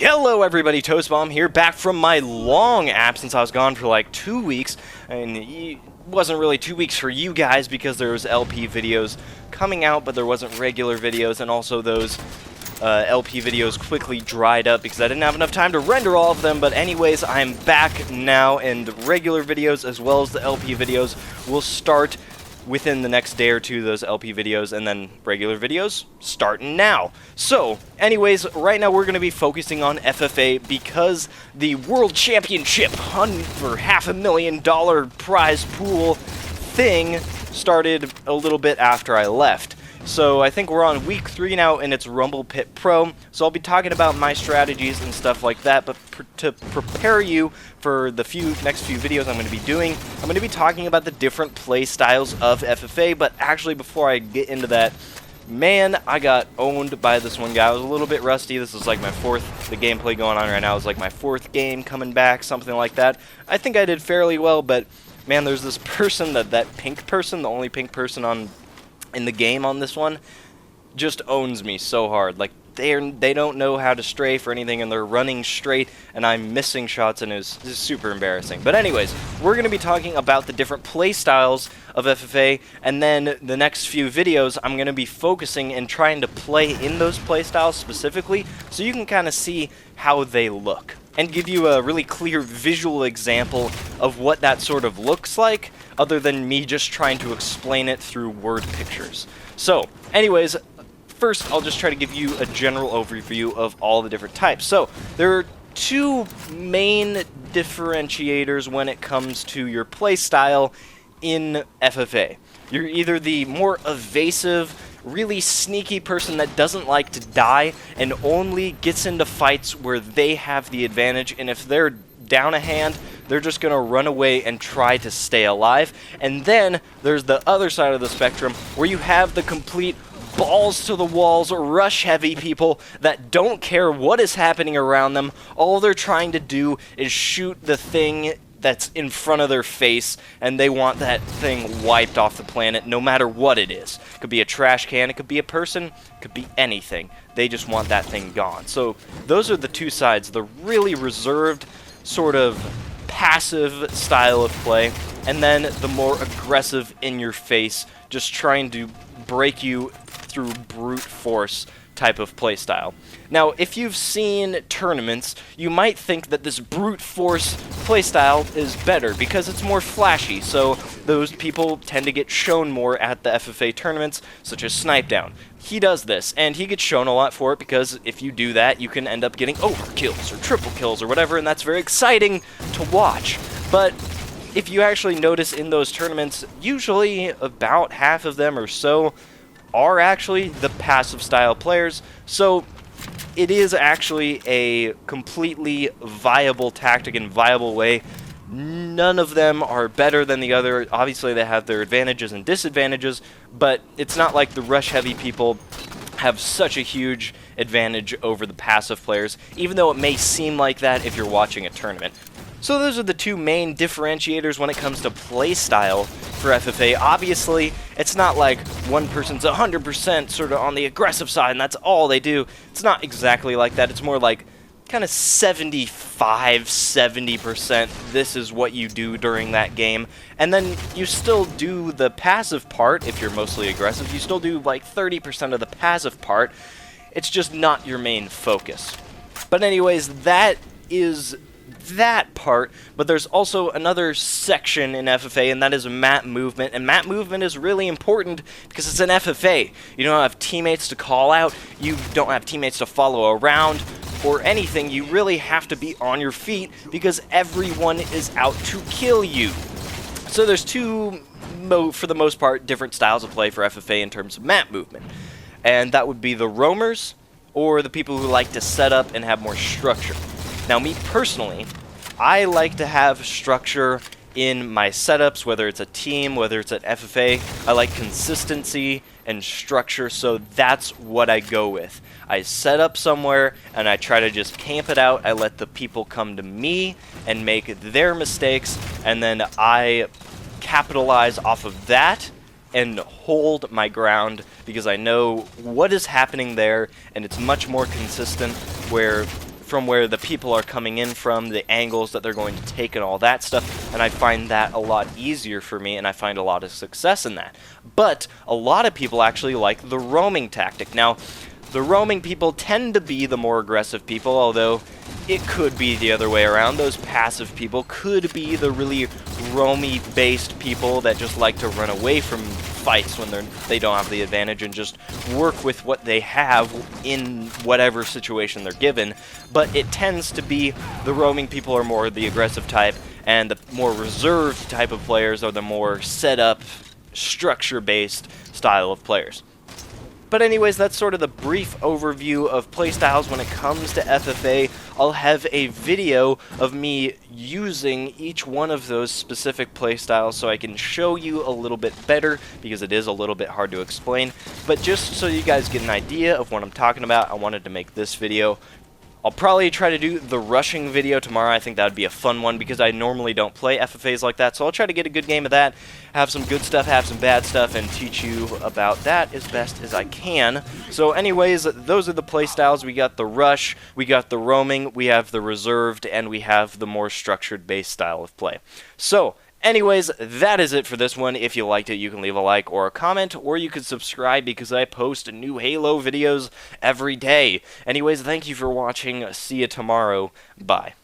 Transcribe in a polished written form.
Hello everybody, Toastbomb here, back from my long absence. I was gone for like 2 weeks, and it wasn't really 2 weeks for you guys because there was LP videos coming out, but there wasn't regular videos, and also those LP videos quickly dried up because I didn't have enough time to render all of them. But anyways, I'm back now, and regular videos as well as the LP videos will start within the next day or two, those LP videos, and then regular videos starting now. So, anyways, right now we're going to be focusing on FFA because the World Championship for $500,000 prize pool thing started a little bit after I left. So I think we're on week 3 now, and it's Rumble Pit Pro. So I'll be talking about my strategies and stuff like that. But to prepare you for the next few videos I'm going to be doing, I'm going to be talking about the different play styles of FFA. But actually, before I get into that, man, I got owned by this one guy. I was a little bit rusty. This is like my the gameplay going on right now is like my 4th game coming back, something like that. I think I did fairly well, but man, there's this person, that pink person, the only pink person in the game on this one, just owns me so hard. Like, they don't know how to strafe or anything, and they're running straight, and I'm missing shots, and it's super embarrassing. But anyways, we're going to be talking about the different play styles of FFA, and then the next few videos I'm going to be focusing and trying to play in those play styles specifically, so you can kind of see how they look and give you a really clear visual example of what that sort of looks like, other than me just trying to explain it through word pictures. So, anyways, first I'll just try to give you a general overview of all the different types. So, there are 2 main differentiators when it comes to your play style in FFA. You're either the more evasive, really sneaky person that doesn't like to die and only gets into fights where they have the advantage, and if they're down a hand, they're just going to run away and try to stay alive. And then there's the other side of the spectrum where you have the complete balls to the walls, rush heavy people that don't care what is happening around them. All they're trying to do is shoot the thing that's in front of their face, and they want that thing wiped off the planet no matter what it is. It could be a trash can, it could be a person, it could be anything. They just want that thing gone. So those are the 2 sides, the really reserved, sort of passive style of play, and then the more aggressive, in-your-face, just trying to break you through brute force type of playstyle. Now, if you've seen tournaments, you might think that this brute force playstyle is better because it's more flashy, so those people tend to get shown more at the FFA tournaments, such as Snipe Down. He does this, and he gets shown a lot for it because if you do that, you can end up getting overkills or triple kills or whatever, and that's very exciting to watch. But if you actually notice in those tournaments, usually about half of them or so are actually the passive style players, so it is actually a completely viable tactic and viable way. None of them are better than the other. Obviously they have their advantages and disadvantages, but it's not like the rush heavy people have such a huge advantage over the passive players, even though it may seem like that if you're watching a tournament. So those are the 2 main differentiators when it comes to play style for FFA. Obviously, it's not like one person's 100% sort of on the aggressive side and that's all they do. It's not exactly like that. It's more like kind of 75-70% this is what you do during that game. And then you still do the passive part if you're mostly aggressive. You still do like 30% of the passive part. It's just not your main focus. But anyways, that is that part, but there's also another section in FFA, and that is map movement. And map movement is really important because it's an FFA. You don't have teammates to call out, you don't have teammates to follow around or anything. You really have to be on your feet because everyone is out to kill you. So there's 2, for the most part, different styles of play for FFA in terms of map movement, and that would be the roamers or the people who like to set up and have more structure. Now, me personally, I like to have structure in my setups, whether it's a team, whether it's at FFA. I like consistency and structure, so that's what I go with. I set up somewhere, and I try to just camp it out. I let the people come to me and make their mistakes, and then I capitalize off of that and hold my ground because I know what is happening there, and it's much more consistent where from where the people are coming in from, the angles that they're going to take and all that stuff, and I find that a lot easier for me, and I find a lot of success in that. But a lot of people actually like the roaming tactic. Now, the roaming people tend to be the more aggressive people, although it could be the other way around. Those passive people could be the really roamy-based people that just like to run away from fights when they don't have the advantage and just work with what they have in whatever situation they're given. But it tends to be the roaming people are more the aggressive type, and the more reserved type of players are the more set-up, structure-based style of players. But anyways, that's sort of the brief overview of playstyles when it comes to FFA. I'll have a video of me using each one of those specific playstyles so I can show you a little bit better, because it is a little bit hard to explain. But just so you guys get an idea of what I'm talking about, I wanted to make this video. I'll probably try to do the rushing video tomorrow. I think that would be a fun one because I normally don't play FFAs like that, so I'll try to get a good game of that, have some good stuff, have some bad stuff, and teach you about that as best as I can. So anyways, those are the playstyles. We got the rush, we got the roaming, we have the reserved, and we have the more structured base style of play. So anyways, that is it for this one. If you liked it, you can leave a like or a comment, or you can subscribe because I post new Halo videos every day. Anyways, thank you for watching. See you tomorrow. Bye.